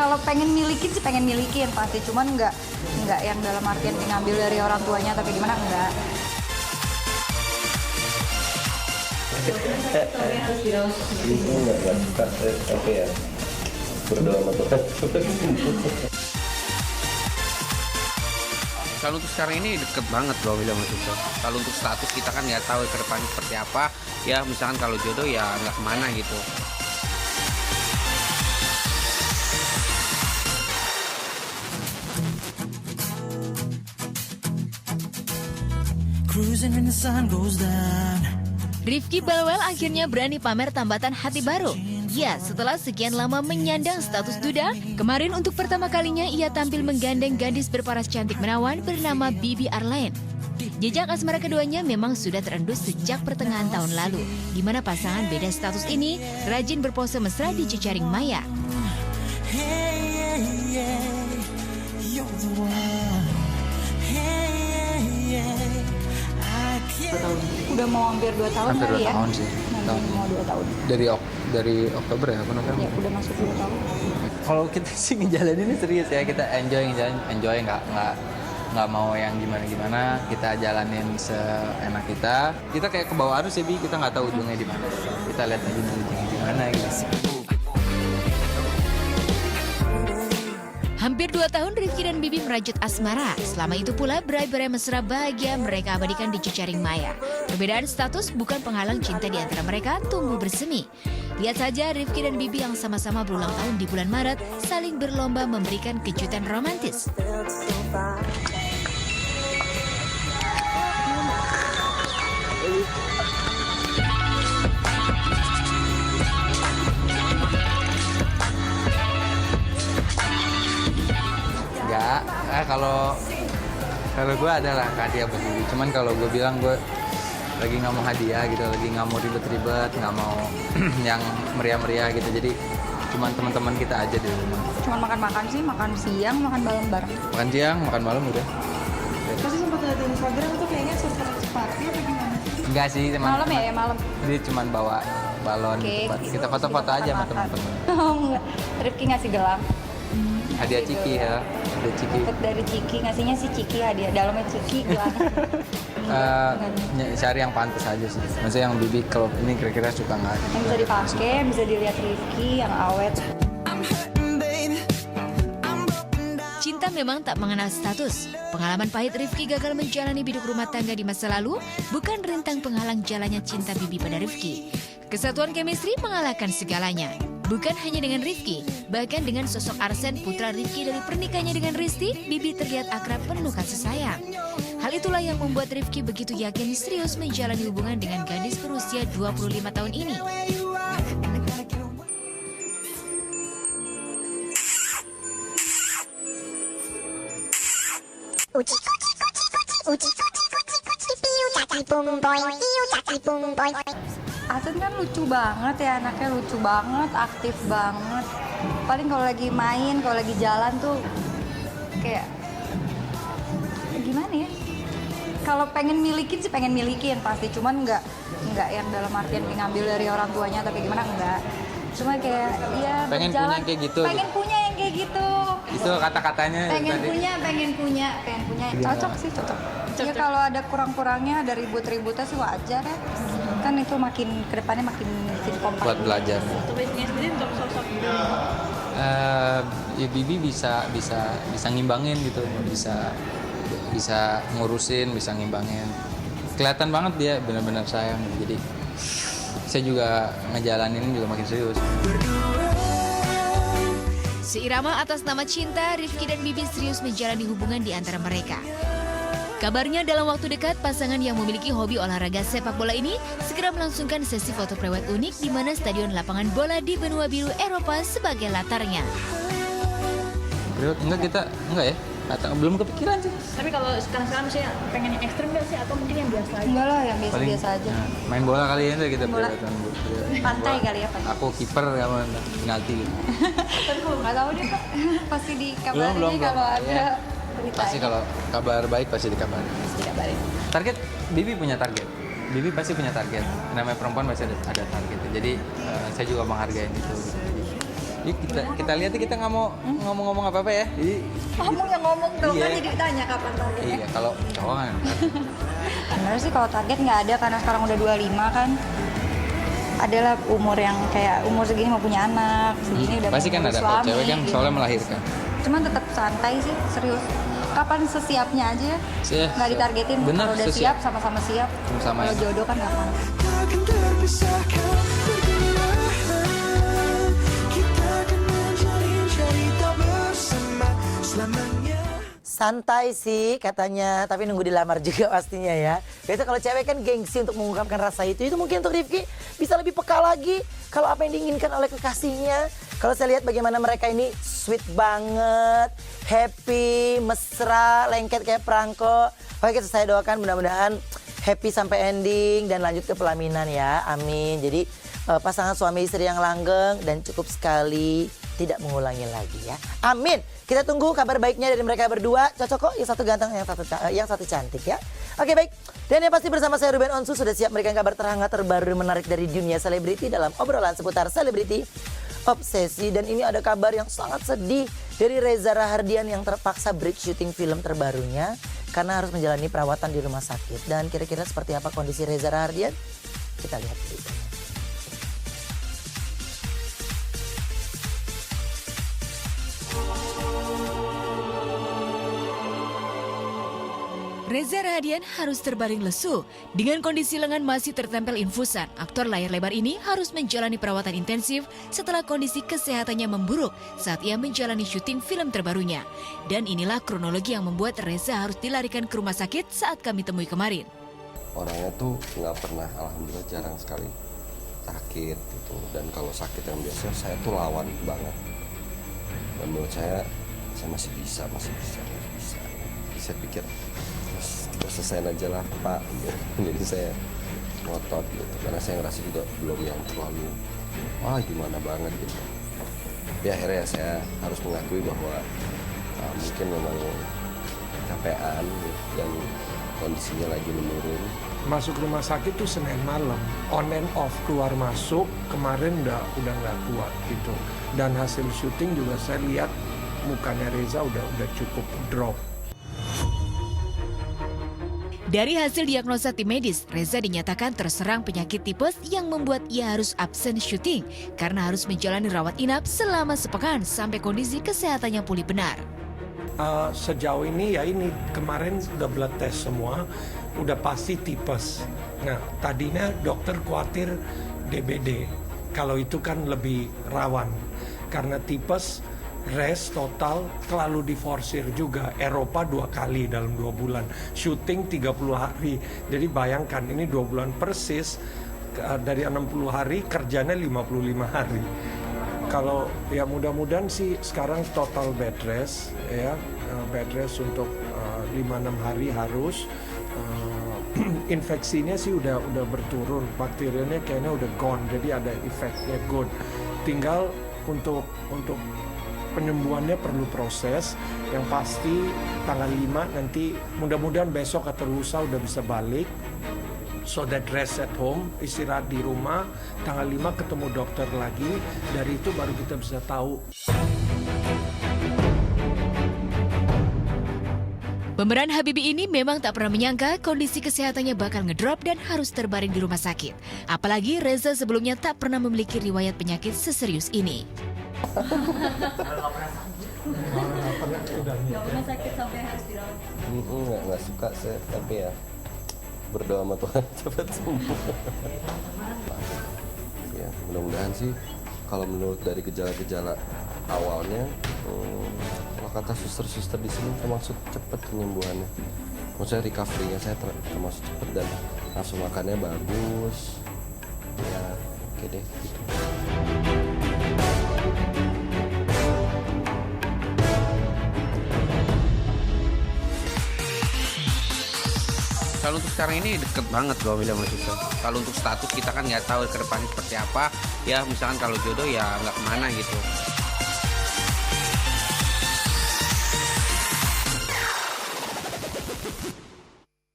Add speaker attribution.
Speaker 1: Kalau pengen milikin sih pengen milikin pasti, cuman nggak yang dalam artian ngambil dari orang tuanya tapi gimana enggak.
Speaker 2: Itu nggak suka apa ya, berdoa sama Tuhan.
Speaker 3: Kalau untuk sekarang ini deket banget bro bilang itu. Kalau untuk status kita kan nggak tahu ke depan seperti apa. Ya misalkan kalau jodoh ya nggak kemana gitu.
Speaker 4: Cruising when the sun goes down.
Speaker 5: Rifky Balwell akhirnya berani pamer tambatan hati baru. Ya, setelah sekian lama menyandang status duda, kemarin untuk pertama kalinya ia tampil menggandeng gadis berparas cantik menawan bernama Bibi Arlene. Jejak asmara keduanya memang sudah terendus sejak pertengahan tahun lalu, di mana pasangan beda status ini rajin berpose mesra di jejaring maya.
Speaker 4: Hey, yeah, you're the one. Hey, I can't.
Speaker 1: Udah mau hampir 2 tahun
Speaker 6: Hampir 2
Speaker 1: kali ya.
Speaker 6: tahun sih.
Speaker 1: Mau 2 tahun.
Speaker 6: Dari Oktober ya, apa November?
Speaker 1: Ya udah masuk 2 tahun.
Speaker 6: Kalau kita sih ngejalanin ini serius ya, kita enjoy nggak mau yang gimana, kita jalanin seenak kita. Kita kayak ke bawah arus ya, Bi, kita nggak tahu ujungnya di mana. Kita lihat aja ujungnya di mana gitu.
Speaker 5: Hampir 2 tahun Rifky dan Bibi merajut asmara. Selama itu pula berai-berai mesra bahagia mereka abadikan di jejaring maya. Perbedaan status bukan penghalang cinta di antara mereka tumbuh bersemi. Lihat saja Rifky dan Bibi yang sama-sama berulang tahun di bulan Maret saling berlomba memberikan kejutan romantis.
Speaker 6: Enggak, kalau gue adalah hadiah buat Bibi. Cuman kalau gue bilang gue lagi nggak mau hadiah gitu, lagi nggak mau ribet-ribet, nggak mau yang meriah-meriah gitu. Jadi cuman teman-teman kita aja di rumah.
Speaker 1: Cuman makan-makan sih, makan siang, makan malam bareng.
Speaker 6: Makan siang, makan malam udah.
Speaker 1: Terus sempat lihat di Instagram tuh kayaknya surprise party apa gimana?
Speaker 6: Enggak sih, teman.
Speaker 1: Malam ya, malam.
Speaker 6: Dia cuman bawa balon
Speaker 1: Oke,
Speaker 6: gitu. Kita foto-foto aja sama teman-teman.
Speaker 1: Oh enggak, Rifky ngasih gelang.
Speaker 6: Hadiah Ciki ya, hadiah Ciki.
Speaker 1: Dapet dari Ciki, ngasihnya si Ciki hadiah, dalamnya Ciki gelang.
Speaker 6: Cari yang pantas aja sih. Maksudnya yang Bibi kalau ini kira-kira suka nggak?
Speaker 1: Yang bisa dipakai, yang bisa dilihat Rifky, yang awet.
Speaker 5: Cinta memang tak mengenal status. Pengalaman pahit Rifky gagal menjalani biduk rumah tangga di masa lalu bukan rintang penghalang jalannya cinta Bibi pada Rifky. Kesatuan chemistry mengalahkan segalanya. Bukan hanya dengan Rifky, bahkan dengan sosok Arsen putra Rifky dari pernikahannya dengan Risti, Bibi terlihat akrab penuh kasih sayang. Hal itulah yang membuat Rifky begitu yakin serius menjalani hubungan dengan gadis berusia 25 tahun ini.
Speaker 1: Arsen kan lucu banget ya, anaknya lucu banget, aktif banget. Paling kalau lagi main, kalau lagi jalan tuh kayak gimana ya? Kalau pengen milikin sih pengen milikin pasti, cuman nggak yang dalam artian ngambil dari orang tuanya tapi gimana enggak. Cuma kayak ya
Speaker 6: Pengen
Speaker 1: berjalan,
Speaker 6: punya yang kayak gitu.
Speaker 1: Pengen punya yang kayak gitu.
Speaker 6: Itu kata-katanya
Speaker 1: Pengen
Speaker 6: tadi.
Speaker 1: punya. Cocok sih, cocok. Ya kalau ada kurang-kurangnya, ada ribut-ributnya sih wajar ya. Kan itu makin kedepannya makin kompak.
Speaker 6: Buat belajar.
Speaker 7: Untuk Bibinya sendiri untuk sosok
Speaker 6: Ya Bibi bisa ngimbangin gitu, bisa ngurusin, bisa ngimbangin. Kelihatan banget dia benar-benar sayang. Jadi saya juga ngejalanin juga makin serius.
Speaker 5: Seirama atas nama cinta, Rifky dan Bibi serius menjalani hubungan di antara mereka. Kabarnya dalam waktu dekat, pasangan yang memiliki hobi olahraga sepak bola ini segera melangsungkan sesi foto prewed unik di mana stadion lapangan bola di benua biru Eropa sebagai latarnya.
Speaker 6: Enggak ya? Belum kepikiran sih.
Speaker 7: Tapi kalau sekarang sih pengen yang ekstrim nggak sih atau mungkin yang biasa aja?
Speaker 1: Enggak lah, yang biasa-biasa aja.
Speaker 6: Nah, main bola kali ya kita
Speaker 1: Bola.
Speaker 6: kelihatan.
Speaker 1: Pantai kali ya, pantai.
Speaker 6: Aku kiper kamu penalti gitu.
Speaker 1: Nggak tahu deh Pak, pasti dikabarin
Speaker 6: Belum.
Speaker 1: kalau ada
Speaker 6: Iya.
Speaker 1: berita.
Speaker 6: Pasti kalau kabar baik pasti dikabarin.
Speaker 1: Pasti dikabarin.
Speaker 6: Target, Bibi punya target. Bibi pasti punya target. Namanya perempuan pasti ada target. Jadi saya juga menghargai itu. Yuk kita lihat kita nggak mau ngomong apa ya.
Speaker 1: Kamu yang ngomong dong,
Speaker 6: Iya.
Speaker 1: kan jadi ditanya kapan targetnya.
Speaker 6: Iya, kalau cowok kan.
Speaker 1: Sebenarnya sih kalau target nggak ada, karena sekarang udah 25 kan. Adalah umur yang kayak umur segini mau punya anak, segini udah
Speaker 6: Pasti
Speaker 1: mau
Speaker 6: kan ada, kalau
Speaker 1: suami,
Speaker 6: cewek kan
Speaker 1: gitu.
Speaker 6: soalnya melahirkan.
Speaker 1: Cuman tetap santai sih, serius. Kapan sesiapnya aja,
Speaker 6: Siap,
Speaker 1: nggak
Speaker 6: siap.
Speaker 1: ditargetin.
Speaker 6: Bener,
Speaker 1: Kalau udah
Speaker 6: sesiap.
Speaker 1: siap, sama-sama siap.
Speaker 6: Sama-sama
Speaker 1: Kalau
Speaker 6: ya.
Speaker 1: jodoh kan gampang.
Speaker 4: Takkan terpisahkan pergerakan. Kita akan menjalin cerita bersama selamanya.
Speaker 8: Santai sih katanya, tapi nunggu dilamar juga pastinya ya. Biasa kalau cewek kan gengsi untuk mengungkapkan rasa itu mungkin untuk Rifki bisa lebih peka lagi kalau apa yang diinginkan oleh kekasihnya. Kalau saya lihat bagaimana mereka ini sweet banget, happy, mesra, lengket kayak perangko. Oke, saya doakan mudah-mudahan happy sampai ending dan lanjut ke pelaminan ya, amin. Jadi pasangan suami istri yang langgeng dan cukup sekali, tidak mengulangi lagi ya, amin. Kita tunggu kabar baiknya dari mereka berdua. Cocok kok, yang satu ganteng, yang satu cantik ya. Oke baik, dan yang pasti bersama saya Ruben Onsu sudah siap memberikan kabar terhangat, terbaru, menarik dari dunia selebriti dalam obrolan seputar selebriti obsesi. Dan ini ada kabar yang sangat sedih dari Reza Rahardian yang terpaksa break syuting film terbarunya karena harus menjalani perawatan di rumah sakit. Dan kira-kira seperti apa kondisi Reza Rahardian? Kita lihat beritanya.
Speaker 5: Reza Rahardian harus terbaring lesu. Dengan kondisi lengan masih tertempel infusan, aktor layar lebar ini harus menjalani perawatan intensif setelah kondisi kesehatannya memburuk saat ia menjalani syuting film terbarunya. Dan inilah kronologi yang membuat Reza harus dilarikan ke rumah sakit saat kami temui kemarin.
Speaker 2: Orangnya tuh nggak pernah, alhamdulillah jarang sekali sakit gitu. Dan kalau sakit yang biasa saya tuh lawan banget. Dan menurut saya masih bisa. Saya pikir selesaiin aja lah Pak gitu. Jadi saya ngotot gitu karena saya ngerasa juga belum yang terlalu gimana banget gitu. Ya akhirnya saya harus mengakui bahwa mungkin memang capean gitu, dan kondisinya lagi menurun.
Speaker 9: Masuk rumah sakit tuh Senin malam, on and off, keluar masuk, kemarin udah nggak kuat gitu. Dan hasil syuting juga saya lihat mukanya Reza udah cukup drop.
Speaker 5: Dari hasil diagnosa tim medis, Reza dinyatakan terserang penyakit tipes yang membuat ia harus absen syuting karena harus menjalani rawat inap selama sepekan sampai kondisi kesehatannya pulih benar.
Speaker 9: Sejauh ini ya ini kemarin udah blood test semua, udah pasti tipes. Nah tadinya dokter khawatir DBD, kalau itu kan lebih rawan karena tipes. Rest total terlalu diforsir juga. Eropa 2 kali dalam 2 bulan, syuting 30 hari. Jadi bayangkan ini 2 bulan persis, dari 60 hari kerjanya 55 hari. Kalau ya mudah-mudahan sih sekarang total bed rest ya, bed rest untuk 5-6 hari harus. Infeksinya sih udah berturun, bakterianya kayaknya udah gone, jadi ada efeknya good. Tinggal untuk penyembuhannya perlu proses. Yang pasti tanggal 5 nanti mudah-mudahan besok atau lusa udah bisa balik. So that rest at home, istirahat di rumah. Tanggal 5 ketemu dokter lagi. Dari itu baru kita bisa tahu.
Speaker 5: Pemeran Habibie ini memang tak pernah menyangka kondisi kesehatannya bakal ngedrop dan harus terbaring di rumah sakit. Apalagi Reza sebelumnya tak pernah memiliki riwayat penyakit seserius ini.
Speaker 7: Nggak pernah sakit sampai harus dirawat.
Speaker 2: Nggak suka saya, tapi ya berdoa sama Tuhan cepat sembuh. Ya mudah-mudahan sih kalau menurut dari gejala-gejala awalnya, kalau kata suster-suster di sini termasuk cepat penyembuhannya. Maksudnya recovery-nya saya termasuk cepat dan nafsu makannya bagus. Ya oke deh gitu.
Speaker 3: Kalau untuk sekarang ini deket banget gue bilang sama Susan. Kalau untuk status kita kan nggak tahu ke depannya seperti apa. Ya misalkan kalau jodoh ya nggak kemana gitu.